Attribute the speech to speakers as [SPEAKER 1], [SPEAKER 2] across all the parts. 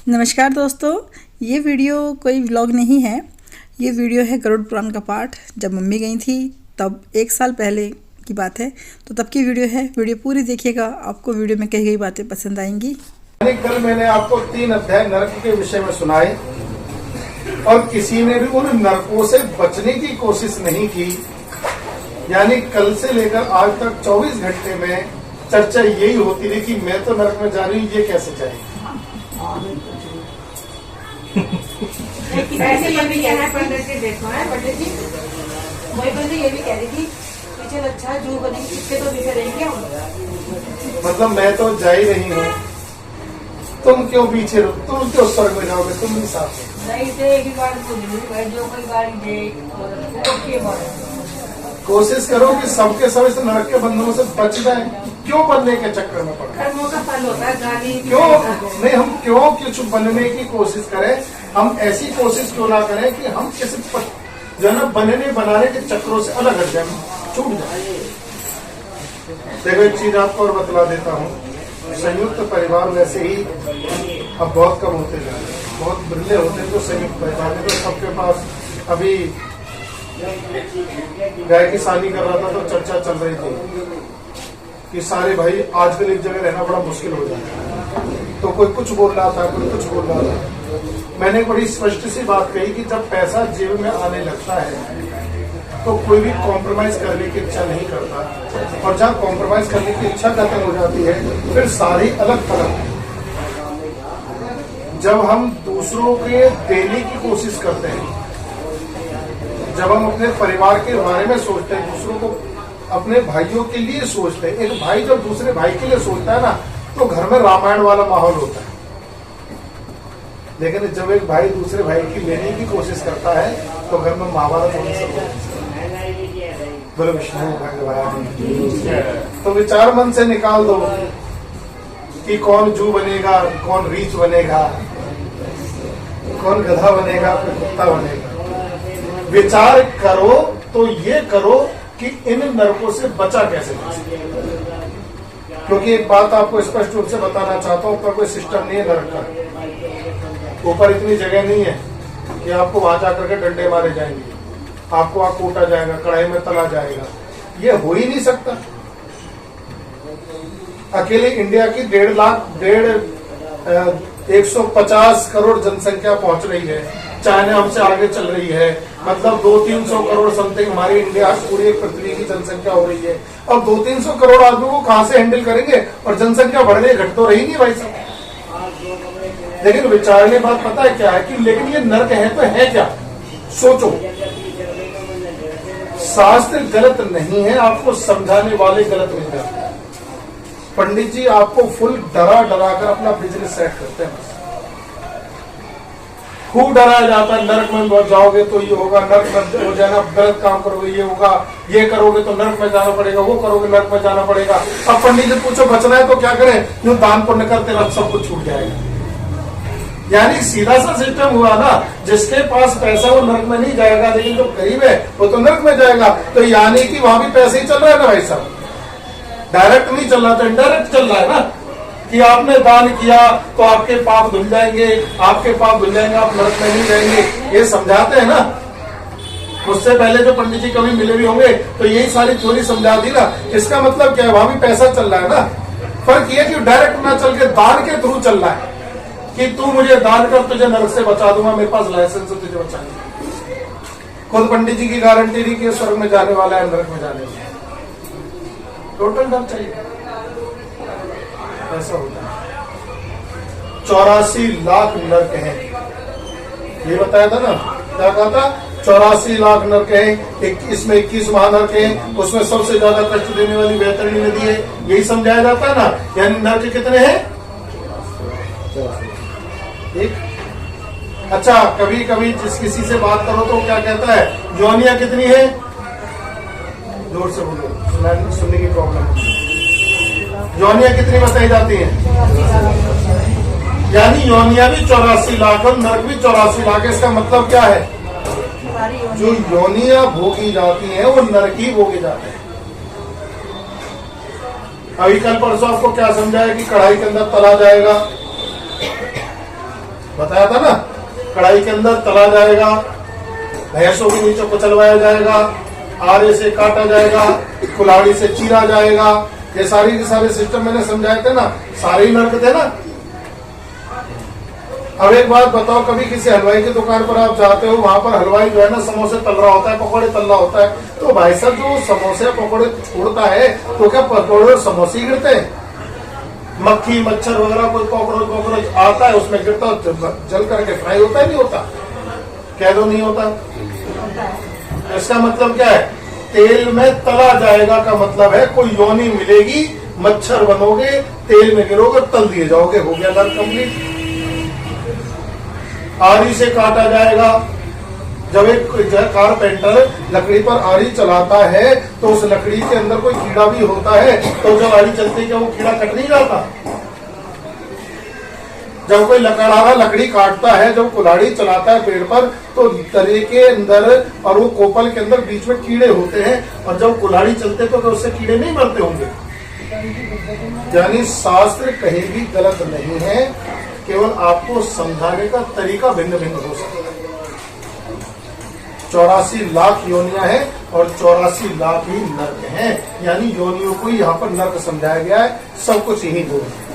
[SPEAKER 1] नमस्कार दोस्तों, ये वीडियो कोई व्लॉग नहीं है। ये वीडियो है गरुड़ पुराण का पाठ। जब मम्मी गई थी तब 1 साल पहले की बात है, तो तब की वीडियो है। वीडियो पूरी देखिएगा, आपको वीडियो में कही गई बातें पसंद आएंगी।
[SPEAKER 2] कल मैंने आपको 3 अध्याय नरक के विषय में सुनाए और किसी ने भी उन नरकों से बचने की कोशिश नहीं की। यानी कल से लेकर आज तक 24 घंटे में चर्चा यही होती रही कि मैं तो नरक में जा रही हूँ, ये कैसे जाएगी।
[SPEAKER 3] ऐसे ये भी कहना है पंडित जी, देखो है पंडित जी, वही बंदी ये भी कह रही थी पीछे अच्छा जू बनेगी, किसके तो पीछे रहेंगे हम।
[SPEAKER 2] मतलब मैं तो जा ही रही हूँ, तुम क्यों पीछे रहो, तुम क्यों स्वर्ग में जाओगे, तुम भी साथ हो।
[SPEAKER 3] नहीं तो एक ही बार जो कोई गाड़ी दे
[SPEAKER 2] कोशिश करो कि सबके सब इस नरक के बंधनों से बच जाए। क्यों बनने के चक्कर में पड़े,
[SPEAKER 3] कर्मों का फल होता है गाली।
[SPEAKER 2] क्यों नहीं, हम क्यों कुछ बनने की कोशिश करें। हम ऐसी कोशिश क्यों ना करें कि हम किसी जो है ना बनने बनाने के चक्रों से अलग हट जाए, छूट जाए। देखो एक चीज आपको और बतला देता हूँ, संयुक्त परिवार वैसे ही अब बहुत कम होते जा रहे हैं, बहुत बिरले होते हैं। तो संयुक्त परिवार में तो सबके पास अभी गाय की सानी कर रहा था तो चर्चा चल रही थी कि सारे भाई आजकल एक जगह रहना बड़ा मुश्किल हो जाता है। तो कोई कुछ बोल रहा था, कोई कुछ बोल रहा था। मैंने बड़ी स्पष्ट सी बात कही कि जब पैसा जेब में आने लगता है तो कोई भी कॉम्प्रोमाइज करने की इच्छा नहीं करता, और जहाँ कॉम्प्रोमाइज करने की इच्छा खत्म हो जाती है फिर सारी अलग थलग। जब हम दूसरों के देने की कोशिश करते हैं, जब हम अपने परिवार के बारे में सोचते हैं, दूसरों को अपने भाइयों के लिए सोचते हैं, एक भाई जब दूसरे भाई के लिए सोचता है ना, तो घर में रामायण वाला माहौल होता है। लेकिन जब एक भाई दूसरे भाई की लेने की कोशिश करता है तो घर में महाभारत होने से बोलो विष्णु भगवान। तो विचार मन से निकाल दो कि कौन जू बनेगा, कौन रीछ बनेगा, कौन गधा बनेगा, फिर कुत्ता बनेगा। विचार करो तो ये करो कि इन नरकों से बचा कैसे जाए। क्योंकि एक बात आपको स्पष्ट रूप से बताना चाहता हूँ, ऊपर कोई सिस्टम नहीं है नरक का। ऊपर इतनी जगह नहीं है कि आपको वहां जाकर के डंडे मारे जाएंगे, आपको वहां कूटा जाएगा, कढ़ाई में तला जाएगा। ये हो ही नहीं सकता। अकेले इंडिया की 150 करोड़ जनसंख्या पहुंच रही है। चाइना हमसे आगे चल रही है, मतलब 200-300 करोड़ समथिंग हमारी इंडिया पूरी एक पृथ्वी की जनसंख्या हो रही है। अब 200-300 करोड़ आदमियों को कहां से हैंडल करेंगे, और जनसंख्या बढ़ने घट तो रही नहीं भाई साहब। लेकिन विचारने बात पता है क्या है कि लेकिन ये नरक है तो है क्या। सोचो, शास्त्र गलत नहीं है, आपको समझाने वाले गलत मिल जाते हैं। पंडित जी आपको फुल डरा डरा कर अपना बिजनेस सेट करते हैं। खूब डराया जाता है, नरक में जाओगे तो ये होगा, नरक में हो जाना, गलत काम करोगे ये होगा, ये करोगे तो नरक में जाना पड़ेगा, वो करोगे नरक में जाना पड़ेगा। अब पंडित जी पूछो बचना है तो क्या करें, यूं दान पुण्य करते रह, सब कुछ छूट जाएगा। यानी सीधा सा सिस्टम हुआ ना, जिसके पास पैसा वो नरक में नहीं जाएगा, लेकिन जो गरीब है वो तो नरक में जाएगा। तो यानी कि वहां भी पैसे ही चल रहा है ना भाई साहब, डायरेक्ट नहीं चल रहा, तो इनडायरेक्ट चल रहा है ना कि आपने दान किया तो आपके पाप धुल जाएंगे, आपके पाप धुल जाएंगे, आप नरक में नहीं जाएंगे। ये समझाते हैं ना। उससे पहले जो पंडित जी कभी मिले भी होंगे तो यही सारी थ्योरी समझा दी ना। इसका मतलब क्या है, वहां भी पैसा चल रहा है ना। फर्क ये कि डायरेक्ट ना चल के दान के थ्रू चल रहा है कि तू मुझे दान कर, तुझे नरक से बचा दूंगा, मेरे पास लाइसेंस है तुझे बचाने। खुद पंडित जी की गारंटी नहीं कि स्वर्ग में जाने वाला है, नरक में जाने वाला है। टोटल डर चाहिए, ऐसा होता है। 84 लाख नरक हैं, ये बताया था ना, क्या कहा था, 84 लाख नरक हैं। इसमें 21 महानरक हैं, उसमें सबसे ज्यादा कष्ट देने वाली वैतरणी नदी है, यही समझाया जाता है ना। यानी नरक कितने हैं, एक। अच्छा, कभी कभी जिस किसी से बात करो तो क्या कहता है, योनिया कितनी है, जोर से बोलो, सुनने की प्रॉब्लम। योनिया कितनी बताई जाती हैं, यानी योनिया भी 84 लाख और नरक भी 84 लाख है। इसका मतलब क्या है, जो योनिया भोगी जाती हैं वो नरक ही भोगे जाते हैं। अभी कल परसों आपको क्या समझाया कि कढ़ाई के अंदर तला जाएगा, बताया था ना, कढ़ाई के अंदर तला जाएगा, भैंसों के नीचे कुचलवाया जाएगा, आरे से काटा जाएगा, कुल्हाड़ी से चीरा जाएगा। ये सारी के सारे सिस्टम मैंने समझाए थे ना, सारे ही नर्क थे ना। अब एक बात बताओ, कभी किसी हलवाई की दुकान पर आप जाते हो, वहां पर हलवाई जो है ना समोसे तल रहा होता है, पकौड़े तल रहा होता है, तो भाई साहब जो समोसे पकौड़े छोड़ता है तो क्या पकौड़े और समोसे ही गिरते हैं? मक्खी मच्छर वगैरह कोई कॉकरोच आता है उसमें गिरता, जल करके फ्राई होता है नहीं होता? कह दो नहीं होता। इसका मतलब क्या है? तेल में तला जाएगा का मतलब है कोई योनि मिलेगी, मच्छर बनोगे, तेल में गिरोगे, तल दिए जाओगे, हो गया नर्क कंप्लीट। आरी से काटा जाएगा। जब एक कारपेंटर लकड़ी पर आरी चलाता है तो उस लकड़ी के अंदर कोई कीड़ा भी होता है, तो जब आरी चलती है क्या वो कीड़ा कट नहीं जाता? जब कोई लकड़हारा लकड़ी काटता है, जब कुल्हाड़ी चलाता है पेड़ पर, तो तरे के अंदर और वो कोपल के अंदर बीच में कीड़े होते हैं, और जब कुल्हाड़ी चलते तो उससे कीड़े नहीं मरते होंगे। यानी शास्त्र कहीं भी गलत नहीं है, केवल आपको समझाने का तरीका भिन्न भिन्न हो सकता है। 84 लाख योनियां हैं और 84 लाख ही नर्क हैं, यानी योनियों को यहाँ पर नर्क समझाया गया है, सब कुछ यही भोग है।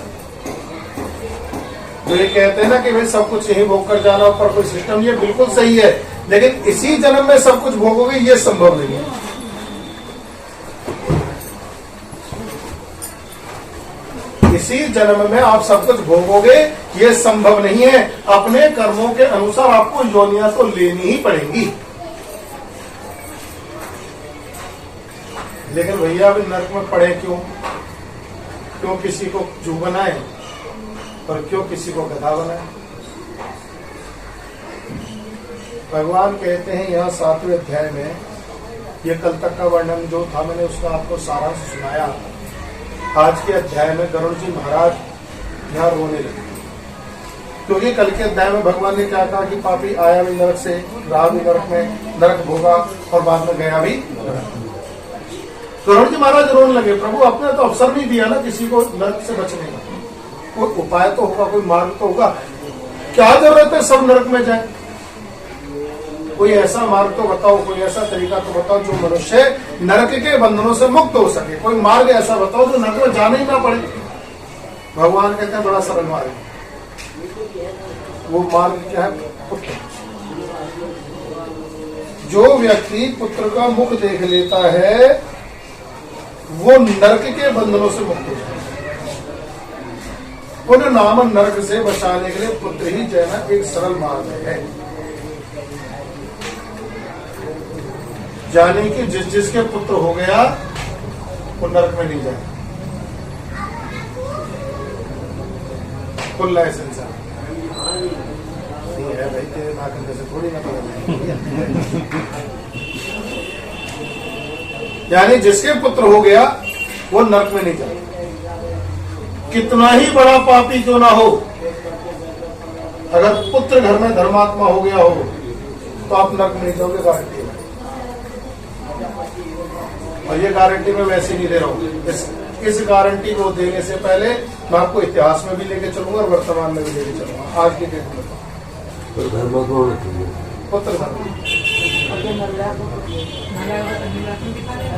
[SPEAKER 2] जो ये कहते हैं ना कि भाई सब कुछ यही भोग कर जाना, ऊपर कोई सिस्टम, ये बिल्कुल सही है, लेकिन इसी जन्म में सब कुछ भोगोगे ये संभव नहीं है। इसी जन्म में आप सब कुछ भोगोगे ये संभव नहीं है। अपने कर्मों के अनुसार आपको योनियां तो लेनी ही पड़ेंगी। लेकिन भैया अभी नर्क में पड़े क्यों? क्यों किसी को जू बनाए और क्यों किसी को गधा बनाए? भगवान कहते हैं यहाँ 7वें अध्याय में, ये कल तक का वर्णन जो था मैंने उसका आपको सारांश सुनाया। आज के अध्याय में गरुड़ जी महाराज यहाँ रोने लगे, क्योंकि कल के अध्याय में भगवान ने क्या कहा कि पापी आया भी नरक से, रहा भी नरक में, नरक भोगा और बाद में गया भी नरक। गरुड़ जी महाराज रोने लगे, प्रभु आपने तो अवसर नहीं दिया ना किसी को नरक से बचने का, कोई उपाय तो होगा, कोई मार्ग तो होगा, क्या जरूरत है सब नरक में जाए? कोई ऐसा मार्ग तो बताओ, कोई ऐसा तरीका तो बताओ जो मनुष्य नरक के बंधनों से मुक्त हो सके। कोई मार्ग ऐसा बताओ जो नरक में जाने ही ना पड़े। भगवान कहते हैं बड़ा सरल मार्ग, वो मार्ग क्या है? पुत्र। जो व्यक्ति पुत्र का मुख देख लेता है वो नरक के बंधनों से मुक्त हो जाए। पुण्य नाम नरक से बचाने के लिए पुत्र ही जो है ना एक सरल मार्ग है। जाने कि जिसके पुत्र हो गया वो नरक में नहीं जाए, खुला है संसार नहीं है भाई, तेरे नाकंदे से थोड़ी ना पता। यानी जिसके पुत्र हो गया वो नरक में नहीं जाए, कितना ही बड़ा पापी क्यों ना हो। अगर पुत्र घर में धर्मात्मा हो गया हो तो आप नरक में नहीं जाओगे, गारंटी है। और ये गारंटी मैं वैसे नहीं दे रहा हूँ, इस गारंटी को देने से पहले मैं आपको इतिहास में भी लेके चलूंगा और वर्तमान में भी लेके चलूंगा। आज के डेट में पुत्र धर्म,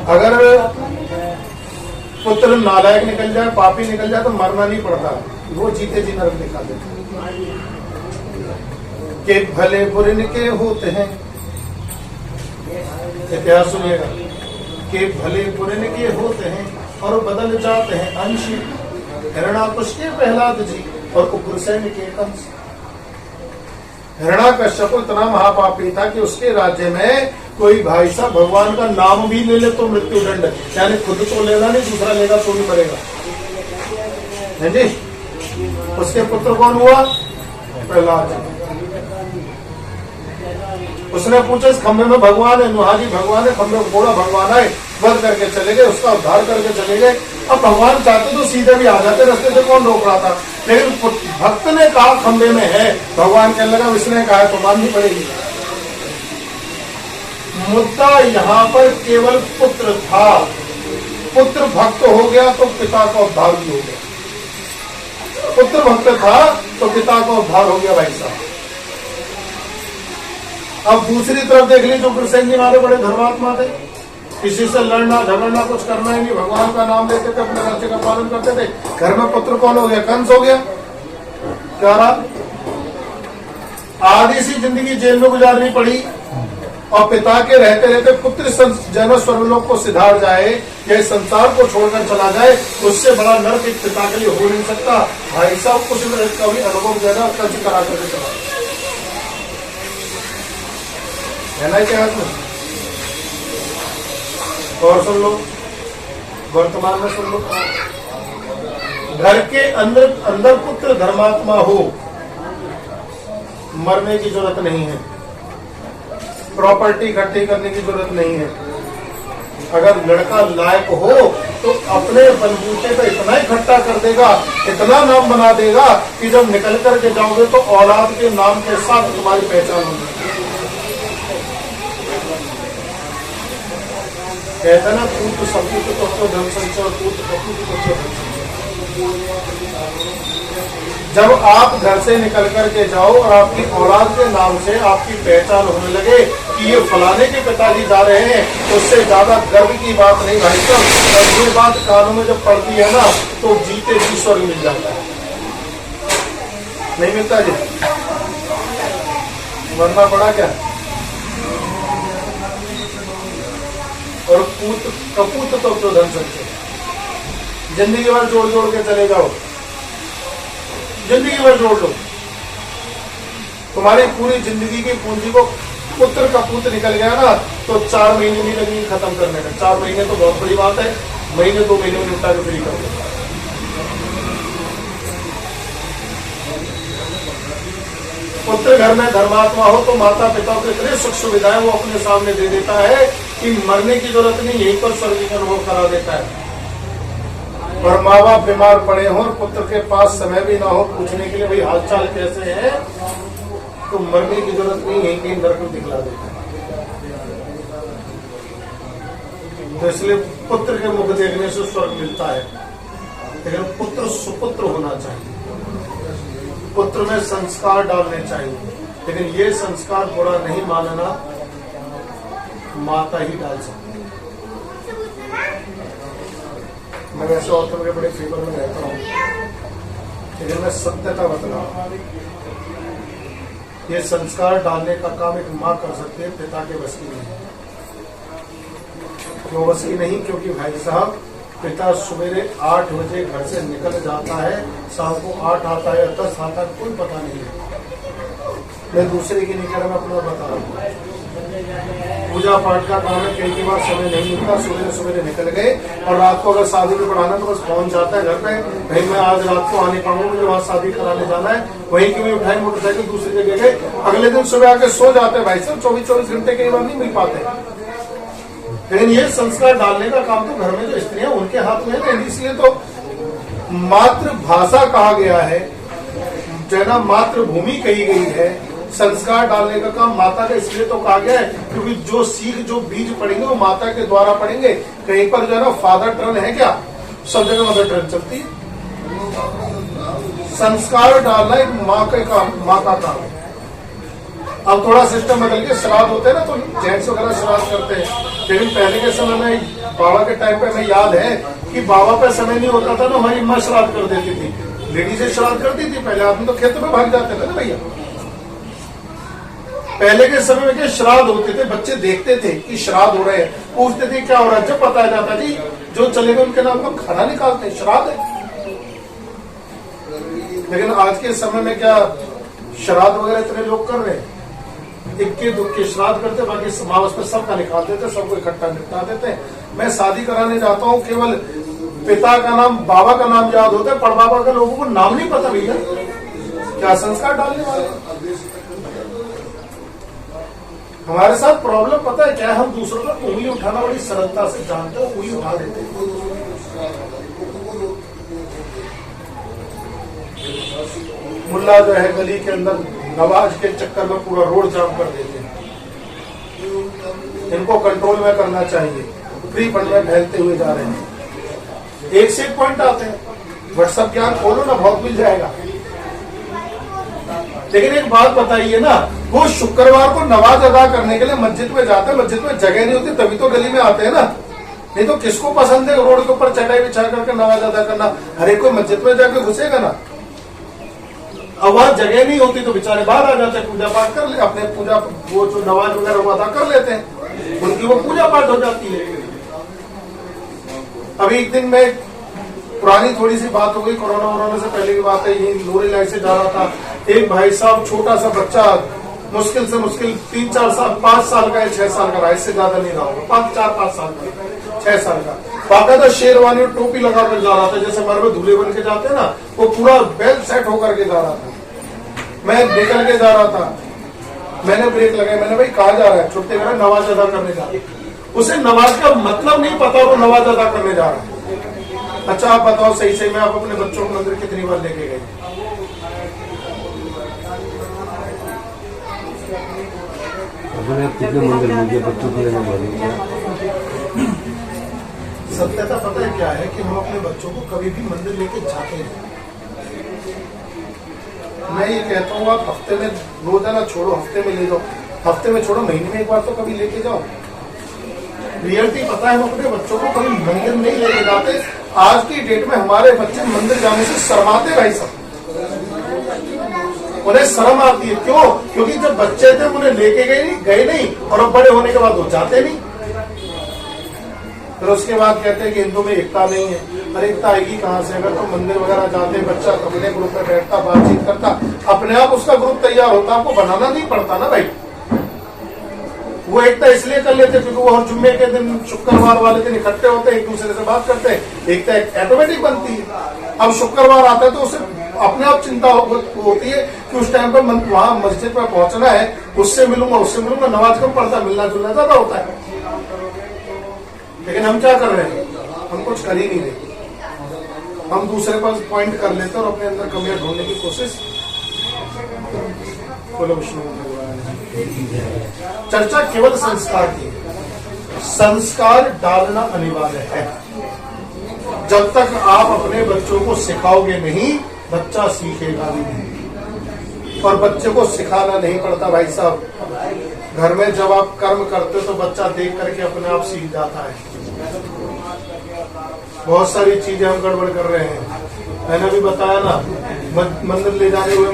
[SPEAKER 2] अगर पुत्र नालायक निकल जाए, पापी निकल जाए तो मरना नहीं पड़ता, वो जीते जी नरक दिखा देते। के भले बुरे के होते हैं, इतिहास सुनिएगा, के भले बुरे के होते हैं और बदल जाते हैं अंश। हिरणाकुश के प्रहलाद जी और उग्रसेन के कंस। हिरणाकश्यप इतना महापापी था कि उसके राज्य में कोई भाई साहब भगवान का नाम भी ले ले तो मृत्यु दंड, यानी खुद तो लेगा नहीं, दूसरा लेगा तो भी मरेगा, है जी। उसके पुत्र कौन हुआ? प्रहलाद जी। उसने पूछा इस खंभे में भगवान है? नुहा जी भगवान है। खंभे में घोड़ा भगवान आए, वध करके चले गए, उसका उद्धार करके चले गए। अब भगवान चाहते तो सीधे भी आ जाते, रास्ते से कौन रोक रहा था? लेकिन भक्त ने कहा खंभे में है, भगवान कहने लगा इसने कहा तो माननी पड़ेगी। मुद्दा यहाँ पर केवल पुत्र था, पुत्र भक्त हो गया तो पिता का उद्धार भी हो गया। पुत्र भक्त था तो पिता का उद्धार हो गया भाई साहब। अब दूसरी तरफ देख ली जो गुरुसेन जी हमारे बड़े धर्मात्मा थे, किसी से लड़ना झगड़ना कुछ करना ही नहीं, भगवान का नाम लेते थे, अपने राज्य का पालन करते थे। घर में पुत्र कौन हो गया? कंस हो गया। क्या रहा? आधी सी जिंदगी जेल में गुजारनी पड़ी और पिता के रहते रहते पुत्र जन्म स्वर्गलोक को सिधार जाए या संसार को छोड़कर चला जाए, उससे बड़ा नर्क एक पिता के लिए हो नहीं सकता। भाई साहब कुछ कभी अनुभव देना कर्ज करा करके चला है ना क्या में? और सुन लो, वर्तमान में सुन लो, घर के अंदर पुत्र धर्मात्मा हो, मरने की जरूरत नहीं है, प्रॉपर्टी इकट्ठी करने की जरूरत नहीं है। अगर लड़का लायक हो तो अपने बलबूते पे इतना इकट्ठा कर देगा, इतना नाम बना देगा कि जब निकल करके जाओगे तो औलाद के नाम के साथ तुम्हारी पहचान होगी। कहते ना, पूत सपूत तो धन संचय, पूत कपूत तो धन संचय। जब आप घर से निकल करके जाओ और आपकी औलाद के नाम से आपकी पहचान होने लगे कि ये फलाने के पिताजी जा रहे हैं, तो उससे ज्यादा गर्व की बात नहीं भाई साहब। और ये बात कानों में जब पड़ती है ना तो जीते जी स्वर्ग मिल जाता है, नहीं मिलता जी? मरना पड़ा क्या? और पूत कपूत तो धन संचय, जिंदगी भर जोड़ जोड़ के चले जाओ, जिंदगी भर जोड़ लो, तुम्हारी पूरी जिंदगी की पूंजी को पुत्र का पूत निकल गया ना तो 4 महीने नहीं लगेंगे खत्म करने का। 4 महीने तो बहुत बड़ी बात है, महीने 2 महीने में निपटा के फ्री कर दो। पुत्र घर में धर्मात्मा हो तो माता पिता को इतने सुख सुविधाएं वो अपने सामने दे देता है कि मरने की जरूरत नहीं, यहीं पर स्वर्ग का अनुभव करा देता है। और माँ बाप बीमार पड़े हो और पुत्र के पास समय भी ना हो पूछने के लिए भाई हालचाल कैसे है, तो मरने की जरूरत नहीं, यहीं कहीं नरक में दिखला देता है। तो इसलिए पुत्र के मुख देखने से स्वर्ग मिलता है, लेकिन पुत्र सुपुत्र होना चाहिए, पुत्र में संस्कार डालने चाहिए। लेकिन ये संस्कार बुरा नहीं मानना, माता ही डाल सकती है। मैं वैसे औरतों के बड़े फेवर में रहता हूँ, लेकिन मैं सत्यता बता रहा हूँ, ये संस्कार डालने का काम एक माँ कर सकती है, पिता के बस की नहीं। क्यों बस की नहीं? क्योंकि भाई साहब पिता सवेरे 8 बजे घर से निकल जाता है, शाम को 8 आता है, 10 आता है, कोई पता नहीं है। मैं दूसरे की नहीं कह रहा, मैं अपना बता रहा हूँ। पूजा पाठ का काम है, कई बार समय नहीं मिलता, सवेरे सवेरे निकल गए और रात को अगर शादी में बढ़ाना तो बस पहुंच जाता है घर पे, भाई मैं आज रात को आने पाऊंगा, मुझे वहां शादी कराने जाना है, वहीं की भी उठाई मोटरसाइकिल दूसरी जगह गए, अगले दिन सुबह आके सो जाते हैं। भाई साहब 24 घंटे कई बार नहीं मिल पाते। लेकिन ये संस्कार डालने का काम तो घर में जो स्त्रियां उनके हाथ में है, इसलिए तो मातृभाषा कहा गया है, जो ना मातृभूमि कही गई है। संस्कार डालने का काम माता का इसलिए तो कहा गया है क्योंकि जो सीख जो बीज पड़ेंगे वो माता के द्वारा पड़ेंगे। कहीं पर जो है ना फादर टर्न है क्या? सब जगह मदर टर्न चलती है। संस्कार डालना एक माँ का काम है। अब थोड़ा सिस्टम बदल के श्राद्ध होते हैं ना, तो जेंट्स वगैरह श्राद्ध करते हैं, लेकिन पहले के समय में बाबा के टाइम पे हमें याद है कि बाबा पे समय नहीं होता था ना, हमारी माँ श्राद्ध कर देती थी, लेडीज श्राद्ध करती थी। पहले आदमी तो खेतों में भाग जाते थे ना भैया। पहले के समय में क्या श्राद्ध होते थे, बच्चे देखते थे कि श्राद्ध हो रहे हैं, पूछते थे क्या हो रहा है, जब बताया जाता जी जो चले गए उनके नाम का खाना निकालते, श्राद्ध है। लेकिन आज के समय में क्या श्राद्ध वगैरह इतने लोग कर रहे हैं? इक्के दुक्के श्राद्ध करते, बाकी समाज पे सबका निकाल देते, सबको इकट्ठा निपटा देते। मैं शादी कराने जाता हूँ, केवल पिता का नाम बाबा का नाम याद होता है, पड़बाबा के लोगों को नाम नहीं पता भैया। क्या संस्कार डालने वाले? हमारे साथ प्रॉब्लम पता है क्या? हम दूसरों पर उंगली उठाना बड़ी सरलता से जानते हो, उंगली उठा देते हैं। मुल्ला जो है गली के अंदर नवाज के चक्कर में पूरा रोड जाम कर देते हैं। इनको कंट्रोल में करना चाहिए। फ्री फंड में फैलते हुए जा रहे हैं, एक से एक पॉइंट आते हैं। व्हाट्सएप ज्ञान खोलो ना, बहुत मिल जाएगा। लेकिन एक बात बताइए ना, वो शुक्रवार को नमाज अदा करने के लिए मस्जिद में जाते हैं, मस्जिद में जगह नहीं होती तभी तो गली में आते हैं ना। नहीं तो किसको पसंद है रोड के ऊपर चटाई बिछा करके नमाज अदा करना? हर एक कोई मस्जिद में जाके घुसेगा ना। अब वहां जगह नहीं होती तो बेचारे बाहर आ जाते, पूजा पाठ कर ले, अपने पूजा वो जो नमाज वगैरह वो अदा कर लेते हैं, उनकी वो पूजा पाठ हो जाती है। अभी एक दिन में पुरानी थोड़ी सी बात हो गई, कोरोना से पहले की बात है, यही नूरी लाइन से जा रहा था, एक भाई साहब छोटा सा बच्चा, मुश्किल से मुश्किल 3-4 साल 5 साल का या 6 साल का रहा, इससे ज्यादा नहीं रहा होगा, 5 साल का, 6 साल का, बाकायदा शेरवानी और टोपी लगा कर जा रहा था, जैसे हमारे में दूल्हे बन के जाते हैं ना, वो पूरा वेल सेट होकर के जा रहा था। मैं निकल के जा रहा था, मैंने ब्रेक लगाई, मैंने भाई कहाँ जा रहा है? छुट्टी कर नमाज अदा करने जा रहा है। उसे नमाज का मतलब नहीं पता, वो नमाज अदा करने जा रहा है। अच्छा आप बताओ सही सही में आप अपने बच्चों को मंदिर कितनी बार लेके गए?
[SPEAKER 4] कितने मंदिर मुझे बच्चों को लेने वाले?
[SPEAKER 2] सत्यता पता है क्या है कि हम अपने बच्चों को कभी भी मंदिर लेके जाते नहीं। मैं ये कहता हूँ आप हफ्ते में रोजाना छोड़ो, हफ्ते में ले जाओ, हफ्ते में छोड़ो, महीने में एक बार तो कभी लेके जाओ। रियलिटी पता है, हम अपने बच्चों को कभी मंदिर नहीं लेके जाते। आज की डेट में हमारे बच्चे मंदिर जाने से शर्माते भाई साहब, उन्हें शर्म आती है। क्यों? क्योंकि जब बच्चे थे उन्हें लेके गए नहीं, और अब बड़े होने के बाद वो जाते नहीं। फिर उसके बाद कहते हैं कि हिंदू में एकता नहीं है। अरे एकता आएगी कहाँ से? अगर तो मंदिर वगैरह जाते, बच्चा अपने ग्रुप में बैठता, बातचीत करता, अपने आप उसका ग्रुप तैयार होता, आपको बनाना नहीं पड़ता ना भाई। वो एकता इसलिए कर लेते क्योंकि वो हर जुम्मे के दिन, शुक्रवार वाले दिन इकट्ठे होते हैं, एक दूसरे से बात करते हैं, एकता ऑटोमेटिक बनती है। अब शुक्रवार आता है तो उसे अपने आप चिंता होती है कि उस टाइम पर वहां मस्जिद पर पहुंचना है, उससे मिलूंगा, नमाज कम पढ़ता, मिलना जुलना ज्यादा होता है। लेकिन हम क्या कर रहे हैं? हम कुछ कर ही नहीं रहे, हम दूसरे पर पॉइंट कर लेते हैं और अपने अंदर कमियां ढूंढने की कोशिश। बोलो विष्णु भगवान। चर्चा केवल संस्कार की है, संस्कार डालना अनिवार्य है। जब तक आप अपने बच्चों को सिखाओगे नहीं, बच्चा सीखेगा भी नहीं। और बच्चे को सिखाना नहीं पड़ता भाई साहब, घर में जब आप कर्म करते हो तो बच्चा देख करके अपने आप सीख जाता है। बहुत सारी चीजें हम गड़बड़ कर रहे हैं, मैंने भी बताया ना, मंदिर ले जाने हुए,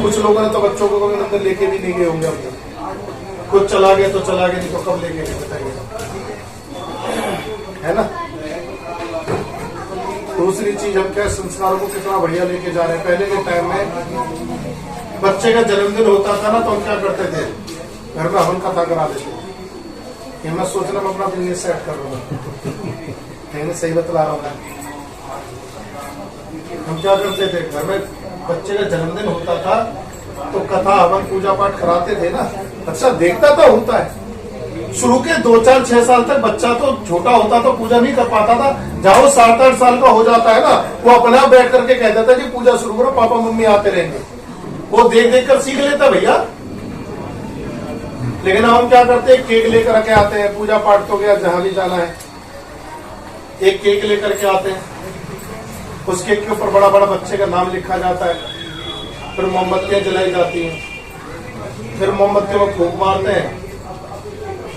[SPEAKER 2] कुछ लोगों ने तो बच्चों को कभी मंदिर लेके भी नहीं गए होंगे। अब तक कुछ चला गया तो चला गया, नहीं तो कब लेके गए बताइए, है ना। दूसरी चीज, हम क्या संस्कारों को कितना बढ़िया लेके जा रहे हैं। पहले के टाइम में बच्चे का जन्मदिन होता था ना, तो हम क्या करते थे? घर में हवन कथा करा देते। ये मैं सोच रहा हूँ अपना बिजनेस सेट कर रहा हूँ, मैं सही बतला रहा हूँ। हम क्या करते थे? घर में बच्चे का जन्मदिन होता था तो कथा हवन पूजा पाठ कराते थे ना। अच्छा देखता था, होता है। शुरू के 2-4-6 साल तक बच्चा तो छोटा होता तो पूजा नहीं कर पाता था। जहाँ 7-8 साल का हो जाता है ना, वो अपने आप बैठ करके कह देता कि पूजा शुरू करो, पापा मम्मी आते रहेंगे। वो देख देख कर सीख लेता भैया। लेकिन हम क्या करते हैं? केक लेकर के आते हैं, पूजा पाठ तो गया, जहां भी जाना है एक केक लेकर के आते हैं, उस केक के ऊपर बड़ा बड़ा बच्चे का नाम लिखा जाता है, फिर मोमबत्तियां जलाई जाती हैं, फिर मोमबत्तियों को फूंक मारते हैं,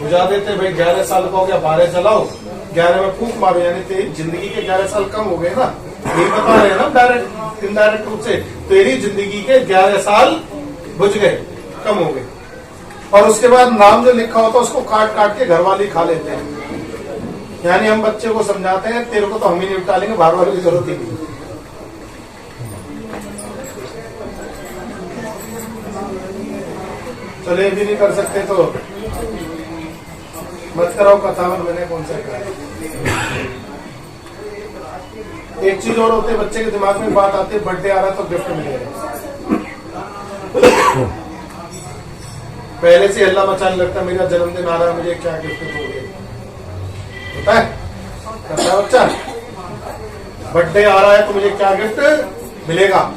[SPEAKER 2] बुझा देते हैं। भाई 11 साल का हो गया, 12 जलाओ, 11 में फूंक मारो, यानी तेरी जिंदगी के 11 साल कम हो गए ना। यही बता रहे हैं ना डायरेक्ट इनडायरेक्ट रूप से, तेरी जिंदगी के 11 साल बुझ गए, कम हो गए। और उसके बाद नाम जो लिखा होता है उसको काट काट के घर वाले खा लेते हैं। यानी हम बच्चे को समझाते हैं तेरे को तो हम ही निपटा लेंगे, बाहर वालों की जरूरत ही नहीं। चलो ये भी नहीं कर सकते तो मत कराओ कथावन, मैंने कौन सा करा। एक चीज और होती है, बच्चे के दिमाग में बात आती है, बर्थडे आ रहा है तो गिफ्ट मिलेगा। पहले से हल्ला मचाने लगता है, मेरा जन्मदिन आ रहा है, मुझे क्या गिफ्ट दोगे? होता है बच्चा, बर्थडे आ रहा है तो मुझे क्या गिफ्ट मिलेगा।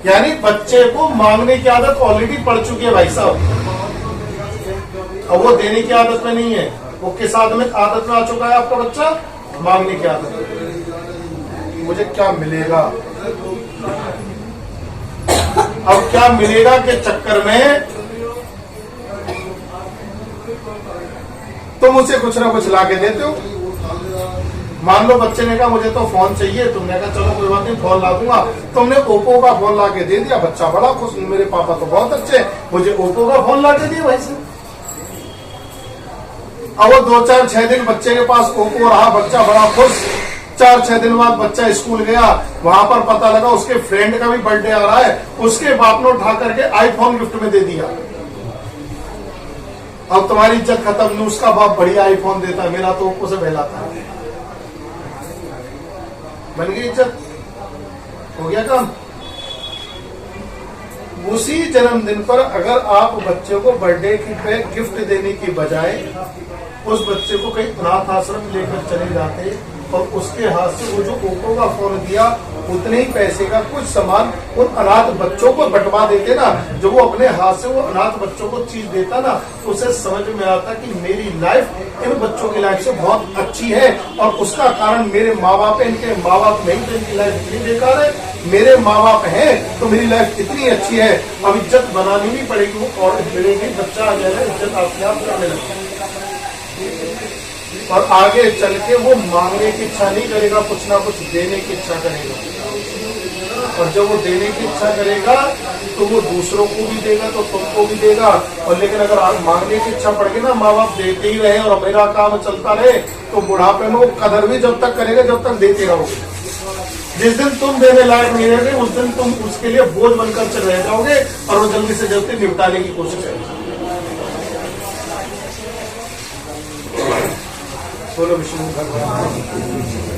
[SPEAKER 2] यानी बच्चे को मांगने की आदत ऑलरेडी पड़ चुकी है भाई साहब। अब वो देने की आदत में नहीं है, वो किस आदत में आ चुका है आपका बच्चा? मांगने की आदत। मुझे क्या मिलेगा? अब क्या मिलेगा के चक्कर में तुम उसे कुछ ना कुछ ला के देते हो। मान लो बच्चे ने कहा मुझे तो फोन चाहिए, तुमने कहा चलो कोई बात नहीं फोन ला दूंगा, तुमने ओप्पो का फोन ला के दे दिया, बच्चा बड़ा खुश, मेरे पापा तो बहुत अच्छे, मुझे ओप्पो का फोन ला के दिया भाई से। अब वो 2-4-6 दिन बच्चे के पास ओप्पो रहा, बच्चा बड़ा खुश। 4-6 दिन बाद बच्चा स्कूल गया, वहां पर पता लगा उसके फ्रेंड का भी बर्थडे आ रहा है, उसके बाप ने उठा करके आईफोन गिफ्ट में दे दिया। अब तुम्हारी इज्जत खत्म नहीं, उसका बाप बढ़िया आईफोन देता है, मेरा तो ओप्पो से बहलाता है। बन गई इज्जत, हो गया काम। उसी जन्मदिन पर अगर आप बच्चे को बर्थडे की पे गिफ्ट देने की बजाय उस बच्चे को कहीं अनाथ आश्रम लेकर चले जाते और उसके हाथ से वो जो ओप्पो का फोन दिया उतने ही पैसे का कुछ सामान उन अनाथ बच्चों को बंटवा देते ना, जो वो अपने हाथ से वो अनाथ बच्चों को चीज देता ना, उसे समझ में आता कि मेरी लाइफ इन बच्चों की लाइफ से बहुत अच्छी है और उसका कारण मेरे माँ बाप है, इनके माँ बाप नहीं तो इनकी लाइफ इतनी बेकार है, मेरे माँ बाप हैं तो मेरी लाइफ इतनी अच्छी है। अब इज्जत बनानी नहीं पड़ेगी, वो और मिलेगी, बच्चा आ जाएगा, इज्जत आपके आप करने लगेगा और आगे चल के वो मांगने की इच्छा नहीं करेगा, कुछ ना कुछ देने की इच्छा करेगा। और जब वो देने की इच्छा करेगा तो वो दूसरों को भी देगा, तो तुमको भी देगा। और लेकिन अगर आप मांगने की इच्छा पड़ गई ना, माँ बाप देते ही रहे और मेरा काम चलता रहे, तो बुढ़ापे में वो कदर भी जब तक करेगा जब तक देते रहोगे। जिस दिन तुम देने लायक नहीं रहोगे उस दिन तुम उसके लिए बोझ बनकर चले रह जाओगे और वो जल्दी से जल्दी निपटाने की कोशिश करेगा। बोलो विष्णु भगवान।